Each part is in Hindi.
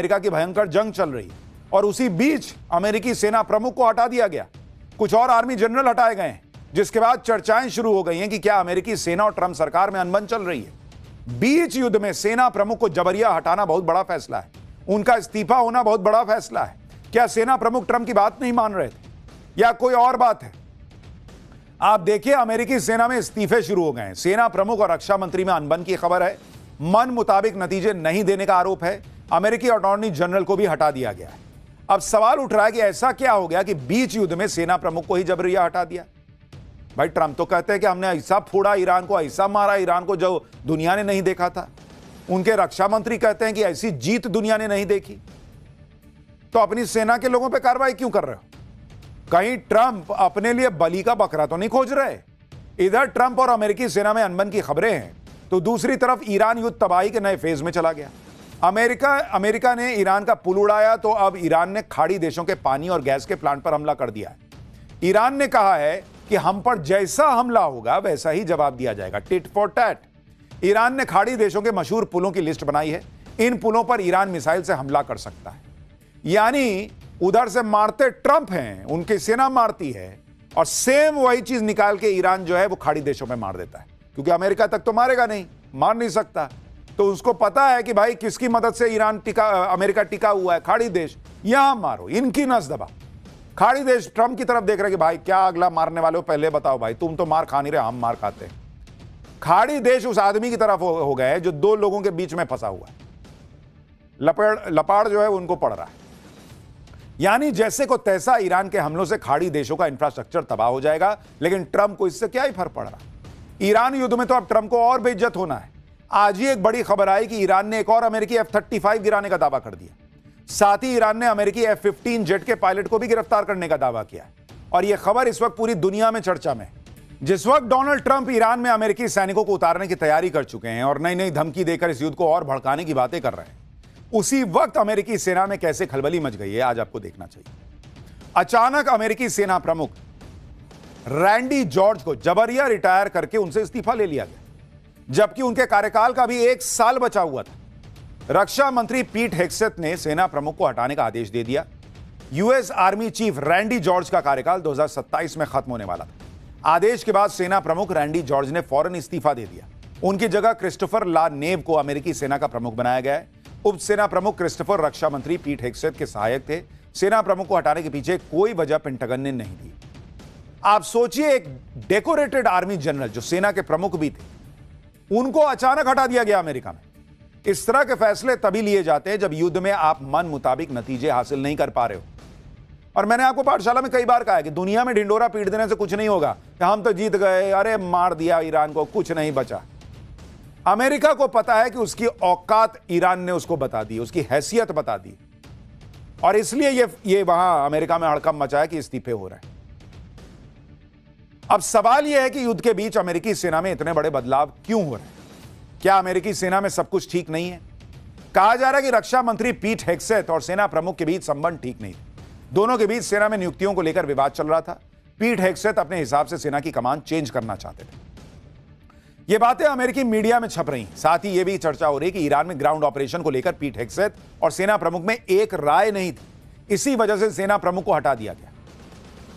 अमेरिका की भयंकर जंग चल रही है और उसी बीच अमेरिकी सेना प्रमुख को हटा दिया गया, कुछ और आर्मी जनरल हटाए गए हैं, जिसके बाद चर्चाएं शुरू हो गई हैं कि क्या अमेरिकी सेना और ट्रंप सरकार में अनबन चल रही है। बीच युद्ध में सेना प्रमुख को जबरिया हटाना बहुत बड़ा फैसला है, उनका इस्तीफा होना बहुत बड़ा फैसला है। क्या सेना प्रमुख ट्रंप की बात नहीं मान रहे थे या कोई और बात है? आप देखिए, अमेरिकी सेना में इस्तीफे शुरू हो गए हैं। सेना प्रमुख और रक्षा मंत्री में अनबन की खबर है, मन मुताबिक नतीजे नहीं देने का आरोप है। अमेरिकी अटॉर्नी जनरल को भी हटा दिया गया है। अब सवाल उठ रहा है कि ऐसा क्या हो गया कि बीच युद्ध में सेना प्रमुख को ही जबरिया हटा दिया। भाई, ट्रंप तो कहते हैं कि हमने ऐसा फोड़ा ईरान को, ऐसा मारा ईरान को जो दुनिया ने नहीं देखा था। उनके रक्षा मंत्री कहते हैं कि ऐसी जीत दुनिया ने नहीं देखी। तो अपनी सेना के लोगों पे कार्रवाई क्यों कर रहे हो? कहीं ट्रंप अपने लिए बलि का बकरा तो नहीं खोज रहे? इधर ट्रंप और अमेरिकी सेना में अनबन की खबरें हैं, तो दूसरी तरफ ईरान युद्ध तबाही के नए फेज में चला गया। अमेरिका ने ईरान का पुल उड़ाया, तो अब ईरान ने खाड़ी देशों के पानी और गैस के प्लांट पर हमला कर दिया है। ईरान ने कहा है कि हम पर जैसा हमला होगा वैसा ही जवाब दिया जाएगा, टिट फॉर टैट। ईरान ने खाड़ी देशों के मशहूर पुलों की लिस्ट बनाई है। इन पुलों पर ईरान मिसाइल से हमला कर सकता है। यानी उधर से मारते ट्रंप हैं, उनकी सेना मारती है, और सेम वही चीज निकाल के ईरान जो है वो खाड़ी देशों में मार देता है, क्योंकि अमेरिका तक तो मारेगा नहीं, मार नहीं सकता। तो उसको पता है कि भाई किसकी मदद से अमेरिका टिका हुआ है, खाड़ी देश, यहां मारो, इनकी नस दबा। खाड़ी देश ट्रंप की तरफ देख रहे कि भाई क्या अगला मारने वाले हो, पहले बताओ भाई, तुम तो मार खा नहीं रहे, हम मार खाते हैं। खाड़ी देश उस आदमी की तरफ हो गए जो दो लोगों के बीच में फंसा हुआ है, लपाड़ जो है उनको पड़ रहा है। यानी जैसे को तैसा ईरान के हमलों से खाड़ी देशों का इंफ्रास्ट्रक्चर तबाह हो जाएगा, लेकिन ट्रंप को इससे क्या ही फर्क पड़ रहा। ईरान युद्ध में तो अब ट्रंप को और बेइज्जत होना है। आज ही एक बड़ी खबर आई कि ईरान ने एक और अमेरिकी F-35 गिराने का दावा कर दिया। साथ ही ईरान ने अमेरिकी F-15 जेट के पायलट को भी गिरफ्तार करने का दावा किया है। और यह खबर इस वक्त पूरी दुनिया में चर्चा में। जिस वक्त डोनाल्ड ट्रंप ईरान में अमेरिकी सैनिकों को उतारने की तैयारी कर चुके हैं और नई नई धमकी देकर इस युद्ध को और भड़काने की बातें कर रहे हैं, उसी वक्त अमेरिकी सेना में कैसे खलबली मच गई है, आज आपको देखना चाहिए। अचानक अमेरिकी सेना प्रमुख रैंडी जॉर्ज को जबरिया रिटायर करके उनसे इस्तीफा ले लिया गया, जबकि उनके कार्यकाल का भी 1 साल बचा हुआ था। रक्षा मंत्री पीट हेग्सेथ ने सेना प्रमुख को हटाने का आदेश दे दिया। US army chief Randy George का कार्यकाल 2027 में खत्म होने वाला था। आदेश के बाद सेना प्रमुख रैंडी जॉर्ज ने फौरन इस्तीफा दे दिया। उनकी जगह क्रिस्टोफर ला नेव को अमेरिकी सेना का प्रमुख बनाया गया है। उप सेना प्रमुख क्रिस्टोफर रक्षा मंत्री पीट हेग्सेथ के सहायक थे। सेना प्रमुख को हटाने के पीछे कोई वजह पेंटागन ने नहीं दी। आप सोचिए, एक डेकोरेटेड आर्मी जनरल जो सेना के प्रमुख भी थे, उनको अचानक हटा दिया गया अमेरिका में। इस तरह के फैसले तभी लिए जाते हैं जब युद्ध में आप मन मुताबिक नतीजे हासिल नहीं कर पा रहे हो। और मैंने आपको पाठशाला में कई बार कहा है कि दुनिया में ढिंडोरा पीट देने से कुछ नहीं होगा कि हम तो जीत गए, अरे मार दिया ईरान को, कुछ नहीं बचा। अमेरिका को पता है कि उसकी औकात ईरान ने उसको बता दी, उसकी हैसियत बता दी, और इसलिए ये वहां अमेरिका में हड़कंप मचा है कि इस्तीफे हो रहे हैं। अब सवाल यह है कि युद्ध के बीच अमेरिकी सेना में इतने बड़े बदलाव क्यों हो रहे हैं? क्या अमेरिकी सेना में सब कुछ ठीक नहीं है? कहा जा रहा है कि रक्षा मंत्री पीट हेग्सेथ और सेना प्रमुख के बीच संबंध ठीक नहीं थे। दोनों के बीच सेना में नियुक्तियों को लेकर विवाद चल रहा था। पीट हेग्सेथ अपने हिसाब से सेना की कमान चेंज करना चाहते थे। ये बातें अमेरिकी मीडिया में छप रही। साथ ही यह भी चर्चा हो रही कि ईरान में ग्राउंड ऑपरेशन को लेकर पीट हेग्सेथ और सेना प्रमुख में एक राय नहीं थी, इसी वजह से सेना प्रमुख को हटा दिया गया।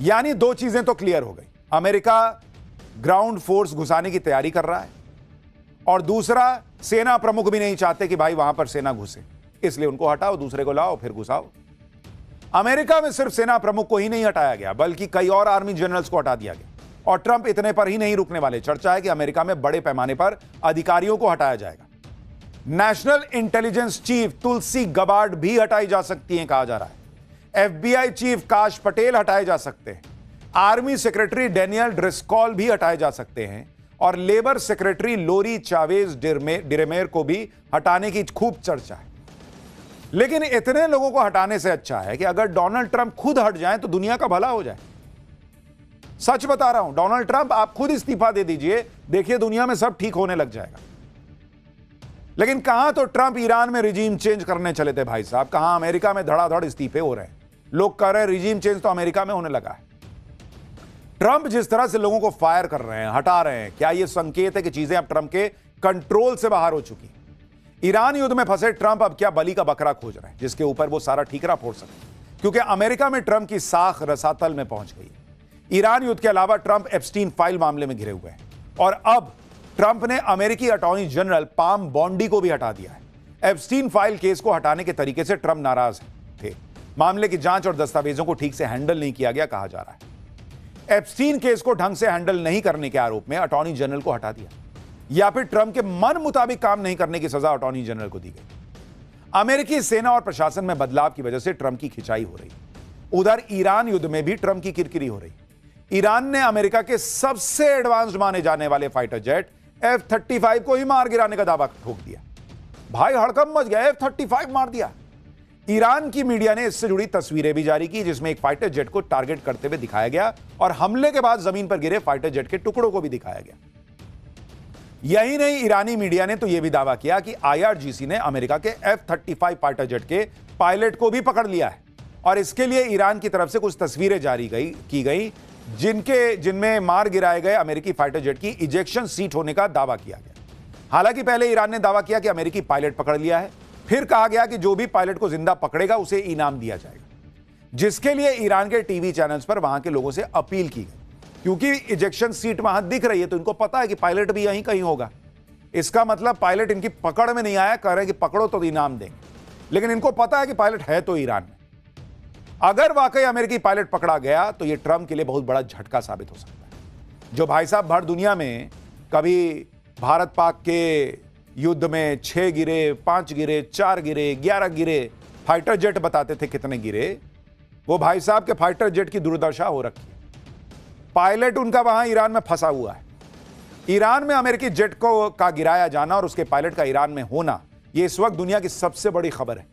यानी दो चीजें तो क्लियर हो गई, अमेरिका ग्राउंड फोर्स घुसाने की तैयारी कर रहा है, और दूसरा, सेना प्रमुख भी नहीं चाहते कि भाई वहां पर सेना घुसे, इसलिए उनको हटाओ, दूसरे को लाओ, फिर घुसाओ। अमेरिका में सिर्फ सेना प्रमुख को ही नहीं हटाया गया, बल्कि कई और आर्मी जनरल्स को हटा दिया गया। और ट्रंप इतने पर ही नहीं रुकने वाले। चर्चा है कि अमेरिका में बड़े पैमाने पर अधिकारियों को हटाया जाएगा। नेशनल इंटेलिजेंस चीफ तुलसी गबार्ड भी हटाई जा सकती हैं, कहा जा रहा है। FBI चीफ काश पटेल हटाए जा सकते हैं। आर्मी सेक्रेटरी डेनियल ड्रिस्कॉल भी हटाए जा सकते हैं, और लेबर सेक्रेटरी लोरी चावेज डिरेमेर को भी हटाने की खूब चर्चा है। लेकिन इतने लोगों को हटाने से अच्छा है कि अगर डोनाल्ड ट्रंप खुद हट जाएं तो दुनिया का भला हो जाए। सच बता रहा हूं, डोनाल्ड ट्रंप आप खुद इस्तीफा दे दीजिए, देखिए दुनिया में सब ठीक होने लग जाएगा। लेकिन कहां तो ट्रंप ईरान में रिजीम चेंज करने चले थे भाई साहब, कहां अमेरिका में धड़ाधड़ इस्तीफे हो रहे हैं। लोग कह रहे हैं रिजीम चेंज तो अमेरिका में होने लगा है। ट्रंप जिस तरह से लोगों को फायर कर रहे हैं, हटा रहे हैं, क्या यह संकेत है कि चीजें अब ट्रंप के कंट्रोल से बाहर हो चुकी? ईरान युद्ध में फंसे ट्रंप अब क्या बलि का बकरा खोज रहे हैं जिसके ऊपर वो सारा ठीकरा फोड़ सके, क्योंकि अमेरिका में ट्रंप की साख रसातल में पहुंच गई है। ईरान युद्ध के अलावा ट्रंप एप्स्टीन फाइल मामले में घिरे हुए हैं और अब ट्रंप ने अमेरिकी अटॉर्नी जनरल पाम बॉन्डी को भी हटा दिया है। एप्स्टीन फाइल केस को हटाने के तरीके से ट्रंप नाराज थे। मामले की जांच और दस्तावेजों को ठीक से हैंडल नहीं किया गया कहा जा रहा है। एप्स्टीन केस को ढंग से हैंडल नहीं करने के आरोप में अटॉर्नी जनरल को हटा दिया या फिर ट्रंप के मन मुताबिक काम नहीं करने की सजा अटॉर्नी जनरल को दी गई। अमेरिकी सेना और प्रशासन में बदलाव की वजह से ट्रंप की खिंचाई हो रही। उधर ईरान युद्ध में भी ट्रंप की किरकिरी हो रही। ईरान ने अमेरिका के सबसे एडवांस्ड माने जाने वाले फाइटर जेट F-35 को ही मार गिराने का दावा ठोक दिया। भाई हड़कंप मच गया, F-35 मार दिया। ईरान की मीडिया ने इससे जुड़ी तस्वीरें भी जारी की जिसमें एक फाइटर जेट को टारगेट करते हुए दिखाया गया और हमले के बाद जमीन पर गिरे फाइटर जेट के टुकड़ों को भी दिखाया गया। यही नहीं, ईरानी मीडिया ने तो यह भी दावा किया कि IRGC ने अमेरिका के F-35 फाइटर जेट के पायलट को भी पकड़ लिया है और इसके लिए ईरान की तरफ से कुछ तस्वीरें जारी की गई जिनमें मार गिराए गए अमेरिकी फाइटर जेट की इजेक्शन सीट होने का दावा किया गया। हालांकि पहले ईरान ने दावा किया कि अमेरिकी पायलट पकड़ लिया है, फिर कहा गया कि जो भी पायलट को जिंदा पकड़ेगा उसे इनाम दिया जाएगा, जिसके लिए ईरान के टीवी चैनल्स पर वहां के लोगों से अपील की गई। क्योंकि इजेक्शन सीट वहां दिख रही है तो इनको पता है कि पायलट भी यहीं कहीं होगा। इसका मतलब पायलट इनकी पकड़ में नहीं आया, कह रहे हैं कि पकड़ो तो इनाम देंगे, लेकिन इनको पता है कि पायलट है तो ईरान में। अगर वाकई अमेरिकी पायलट पकड़ा गया तो यह ट्रंप के लिए बहुत बड़ा झटका साबित हो सकता है। जो भाई साहब भर दुनिया में कभी भारत पाक के युद्ध में 6 गिरे, 5 गिरे, 4 गिरे, 11 गिरे फाइटर जेट बताते थे कितने गिरे, वो भाई साहब के फाइटर जेट की दुर्दशा हो रखी है। पायलट उनका वहां ईरान में फंसा हुआ है। ईरान में अमेरिकी जेट का गिराया जाना और उसके पायलट का ईरान में होना, यह इस वक्त दुनिया की सबसे बड़ी खबर है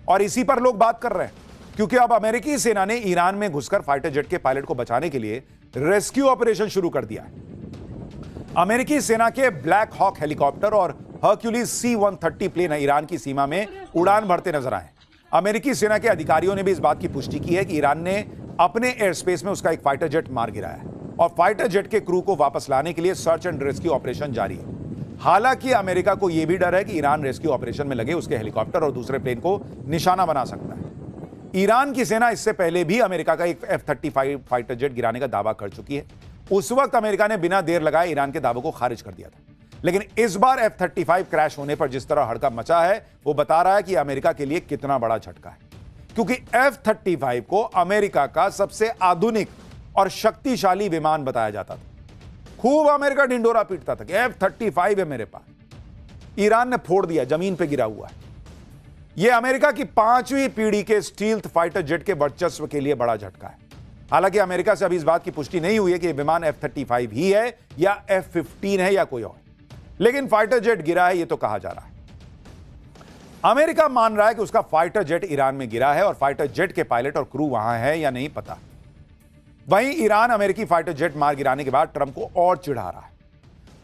और इसी पर लोग बात कर रहे हैं, क्योंकि अब अमेरिकी सेना ने ईरान में घुसकर फाइटर जेट के पायलट को बचाने के लिए रेस्क्यू ऑपरेशन शुरू कर दिया है। अमेरिकी सेना के ब्लैक हॉक हेलीकॉप्टर और हर्क्यूलिस C-130 प्लेन ईरान की सीमा में उड़ान भरते नजर आए। अमेरिकी सेना के अधिकारियों ने भी इस बात की पुष्टि की है कि ईरान ने अपने एयर स्पेस में उसका एक फाइटर जेट मार गिराया है और फाइटर जेट के क्रू को वापस लाने के लिए सर्च एंड रेस्क्यू ऑपरेशन जारी है। हालांकि अमेरिका को यह भी डर है कि ईरान रेस्क्यू ऑपरेशन में लगे उसके हेलीकॉप्टर और दूसरे प्लेन को निशाना बना सकता है। ईरान की सेना इससे पहले भी अमेरिका का एक F-35 फाइटर जेट गिराने का दावा कर चुकी है। उस वक्त अमेरिका ने बिना देर लगाए ईरान के दावों को खारिज कर दिया था, लेकिन इस बार F-35 क्रैश होने पर जिस तरह हड़कंप मचा है वो बता रहा है कि अमेरिका के लिए कितना बड़ा झटका है, क्योंकि F-35 को अमेरिका का सबसे आधुनिक और शक्तिशाली विमान बताया जाता था। खूब अमेरिका ढिंडोरा पीटता था कि F-35 है मेरे पास। ईरान ने फोड़ दिया, जमीन पे गिरा हुआ है। यह अमेरिका की 5वीं पीढ़ी के स्टील्थ फाइटर जेट के वर्चस्व के लिए बड़ा झटका है। हालांकि अमेरिका से अभी इस बात की पुष्टि नहीं हुई है कि यह विमान F-35 ही है या F-15 है या कोई और, लेकिन फाइटर जेट गिरा है यह तो कहा जा रहा है। अमेरिका मान रहा है कि उसका फाइटर जेट ईरान में गिरा है और फाइटर जेट के पायलट और क्रू वहां है या नहीं पता। वहीं ईरान अमेरिकी फाइटर जेट मार गिराने के बाद ट्रंप को और चिढ़ा रहा है।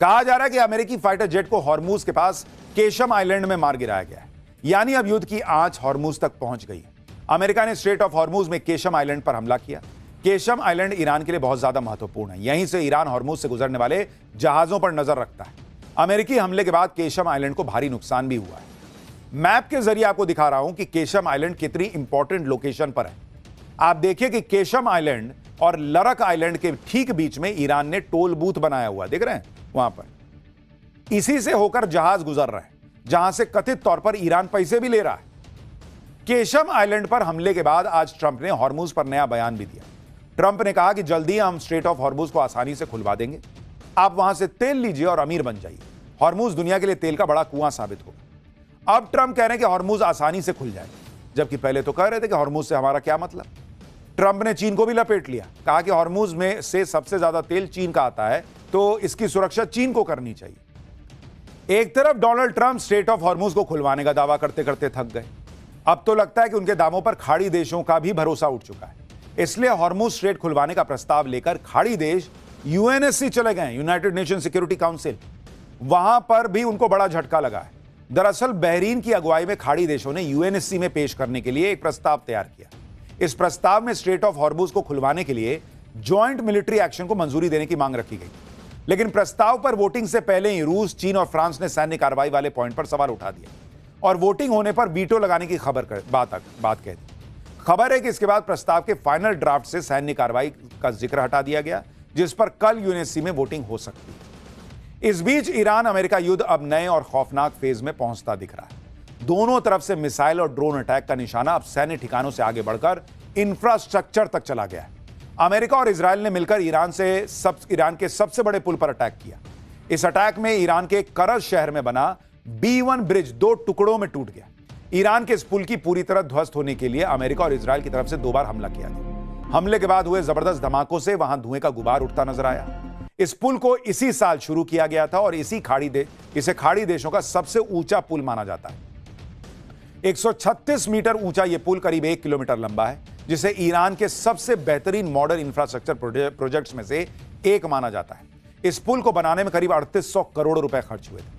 कहा जा रहा है कि अमेरिकी फाइटर जेट को हॉर्मूज के पास केशम आइलैंड में मार गिराया गया है, यानी अब युद्ध की आंच हॉर्मूज तक पहुंच गई है। अमेरिका ने स्ट्रेट ऑफ हॉर्मूज में केशम आइलैंड पर हमला किया। केशम आइलैंड ईरान के लिए बहुत ज्यादा महत्वपूर्ण है। यहीं से ईरान हॉर्मूज से गुजरने वाले जहाजों पर नजर रखता है। अमेरिकी हमले के बाद केशम आइलैंड को भारी नुकसान भी हुआ है। मैप के जरिए आपको दिखा रहा हूं कि केशम आइलैंड कितनी इंपॉर्टेंट लोकेशन पर है। आप देखिए कि केशम आइलैंड और लरक आइलैंड के ठीक बीच में ईरान ने टोल बूथ बनाया हुआ, देख रहे हैं वहां पर। इसी से होकर जहाज गुजर रहे हैं, जहां से कथित तौर पर ईरान पैसे भी ले रहा है। केशम आइलैंड पर हमले के बाद आज ट्रंप ने हॉर्मूज पर नया बयान भी दिया। ट्रंप ने कहा कि जल्दी हम स्ट्रेट ऑफ हॉर्मूज को आसानी से खुलवा देंगे, आप वहां से तेल लीजिए और अमीर बन जाइए। हॉर्मूज दुनिया के लिए तेल का बड़ा कुआं साबित होगा। अब ट्रंप कह रहे हैं कि हॉर्मूज आसानी से खुल जाए, जबकि पहले तो कह रहे थे कि हॉर्मूज से हमारा क्या मतलब। ट्रंप ने चीन को भी लपेट लिया, कहा कि हॉर्मूज में से सबसे ज्यादा तेल चीन का आता है, तो इसकी सुरक्षा चीन को करनी चाहिए। एक तरफ Donald Trump straight of Hormuz को खुलवाने का दावा करते करते थक गए। अब तो लगता है कि उनके दावों पर खाड़ी देशों का भी भरोसा उठ चुका है। इसलिए हॉर्मूज स्ट्रेट खुलवाने का प्रस्ताव लेकर खाड़ी देश यूएनएससी चले गए, यूनाइटेड नेशन सिक्योरिटी काउंसिल। वहां पर भी उनको बड़ा झटका लगा है। दरअसल बहरीन की अगुवाई में खाड़ी देशों ने यूएनएससी में पेश करने के लिए एक प्रस्ताव तैयार किया। इस प्रस्ताव में स्ट्रेट ऑफ हॉर्मूज को खुलवाने के लिए जॉइंट मिलिट्री एक्शन को मंजूरी देने की मांग रखी गई, लेकिन प्रस्ताव पर वोटिंग से पहले ही रूस, चीन और फ्रांस ने सैन्य कार्रवाई वाले पॉइंट पर सवाल उठा दिया। और वोटिंग होने पर वीटो लगाने की बात कह दी। खबर है कि इसके बाद प्रस्ताव के फाइनल ड्राफ्ट से सैन्य कार्रवाई का जिक्र हटा दिया गया, जिस पर कल यूएनएससी में वोटिंग हो सकती है। इस बीच ईरान अमेरिका युद्ध अब नए और खौफनाक फेज में पहुंचता दिख रहा है। दोनों तरफ से मिसाइल और ड्रोन अटैक का निशाना अब सैन्य ठिकानों से आगे बढ़कर इंफ्रास्ट्रक्चर तक चला गया है। अमेरिका और इजरायल ने मिलकर ईरान के सबसे बड़े पुल पर अटैक किया। इस अटैक में ईरान के करज शहर में बना B1 ब्रिज 2 टुकड़ों में टूट गया। ईरान के इस पुल की पूरी तरह ध्वस्त होने के लिए अमेरिका और इजरायल की तरफ से 2 बार हमला किया गया। हमले के बाद हुए जबरदस्त धमाकों से वहां धुएं का गुबार उठता नजर आया। इस पुल को इसी साल शुरू किया गया था और इसे खाड़ी देशों का सबसे ऊंचा पुल माना जाता है। 136 मीटर ऊंचा यह पुल करीब 1 किलोमीटर लंबा है, जिसे ईरान के सबसे बेहतरीन मॉडर्न इंफ्रास्ट्रक्चर प्रोजेक्ट्स में से एक माना जाता है। इस पुल को बनाने में करीब 3800 करोड़ रुपए खर्च हुए थे।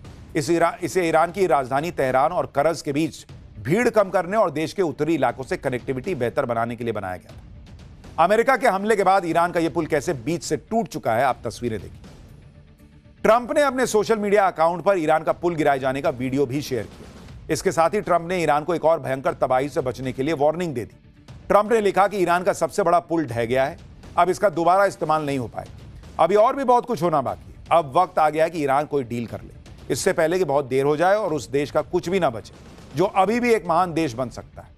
इसे ईरान की राजधानी तेहरान और करज के बीच भीड़ कम करने और देश के उत्तरी इलाकों से कनेक्टिविटी बेहतर बनाने के लिए बनाया गया था। अमेरिका के हमले के बाद ईरान का यह पुल कैसे बीच से टूट चुका है, आप तस्वीरें देखिए। ट्रंप ने अपने सोशल मीडिया अकाउंट पर ईरान का पुल गिराए जाने का वीडियो भी शेयर किया। इसके साथ ही ट्रंप ने ईरान को एक और भयंकर तबाही से बचने के लिए वार्निंग दे दी। ट्रंप ने लिखा कि ईरान का सबसे बड़ा पुल ढह गया है, अब इसका दोबारा इस्तेमाल नहीं हो पाएगा। अभी और भी बहुत कुछ होना बाकी है। अब वक्त आ गया है कि ईरान कोई डील कर ले, इससे पहले कि बहुत देर हो जाए और उस देश का कुछ भी ना बचे जो अभी भी एक महान देश बन सकता है।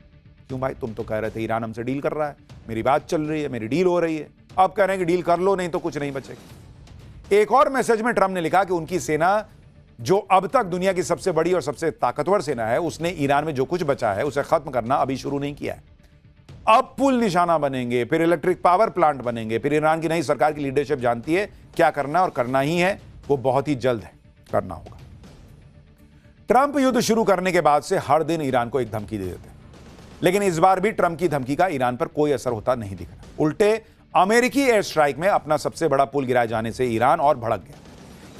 क्यों भाई, तुम तो कह रहे थे ईरान हमसे डील कर रहा है, मेरी बात चल रही है, मेरी डील हो रही है, अब कह रहे हैं कि डील कर लो नहीं तो कुछ नहीं बचेगा। एक और मैसेज में ट्रंप ने लिखा कि उनकी सेना, जो अब तक दुनिया की सबसे बड़ी और सबसे ताकतवर सेना है, उसने ईरान में जो कुछ बचा है उसे खत्म करना अभी शुरू नहीं किया है। अब पुल निशाना बनेंगे, फिर इलेक्ट्रिक पावर प्लांट बनेंगे, फिर ईरान की नई सरकार की लीडरशिप जानती है क्या करना और करना ही है, वो बहुत ही जल्द है करना होगा। ट्रंप युद्ध शुरू करने के बाद से हर दिन ईरान को एक धमकी दे देते हैं, लेकिन इस बार भी ट्रंप की धमकी का ईरान पर कोई असर होता नहीं दिख रहा। उल्टे अमेरिकी एयर स्ट्राइक में अपना सबसे बड़ा पुल गिराए जाने से ईरान और भड़क गया।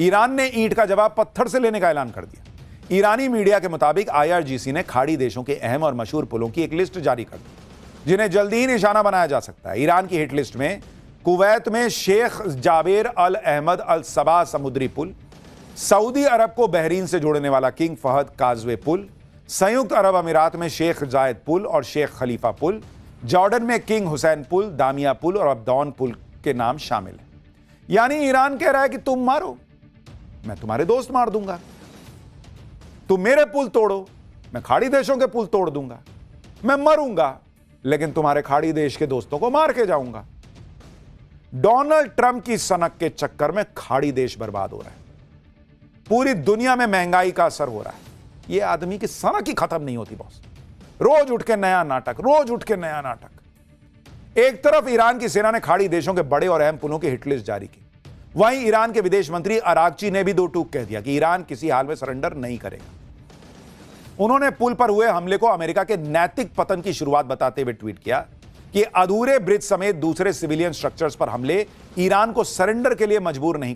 ईरान ने ईंट का जवाब पत्थर से लेने का ऐलान कर दिया। ईरानी मीडिया के मुताबिक IRGC ने खाड़ी देशों के अहम और मशहूर पुलों की एक लिस्ट जारी कर दी, जिन्हें जल्दी ही निशाना बनाया जा सकता है। ईरान की हिट लिस्ट में कुवैत में शेख जाबेर अल अहमद अल सबा समुद्री पुल, सऊदी अरब को बहरीन से जोड़ने वाला किंग फहद काजवे पुल, संयुक्त अरब अमीरात में शेख जायद पुल और शेख खलीफा पुल, जॉर्डन में किंग हुसैन पुल, दामिया पुल और अब्दौन पुल के नाम शामिल हैं। यानी ईरान कह रहा है कि तुम मारो, मैं तुम्हारे दोस्त मार दूंगा, तुम मेरे पुल तोड़ो, मैं खाड़ी देशों के पुल तोड़ दूंगा, मैं मरूंगा लेकिन तुम्हारे खाड़ी देश के दोस्तों को मार के जाऊंगा। डोनाल्ड ट्रंप की सनक के चक्कर में खाड़ी देश बर्बाद हो रहा है, पूरी दुनिया में महंगाई का असर हो रहा है। यह आदमी की सनक ही खत्म नहीं होती बॉस, रोज उठ के नया नाटक, रोज उठ के नया नाटक। एक तरफ ईरान की सेना ने खाड़ी देशों के बड़े और अहम पुलों की हिटलिस्ट जारी की, वहीं ईरान के विदेश मंत्री अरागची ने भी दो टूक कह दिया कि ईरान किसी हाल में सरेंडर नहीं करेगा। उन्होंने पुल पर हुए हमले को अमेरिका के नैतिक पतन की शुरुआत बताते हुए ट्वीट किया कि अधूरे ब्रिज समेत दूसरे सिविलियन स्ट्रक्चर्स पर हमले ईरान को सरेंडर के लिए मजबूर नहीं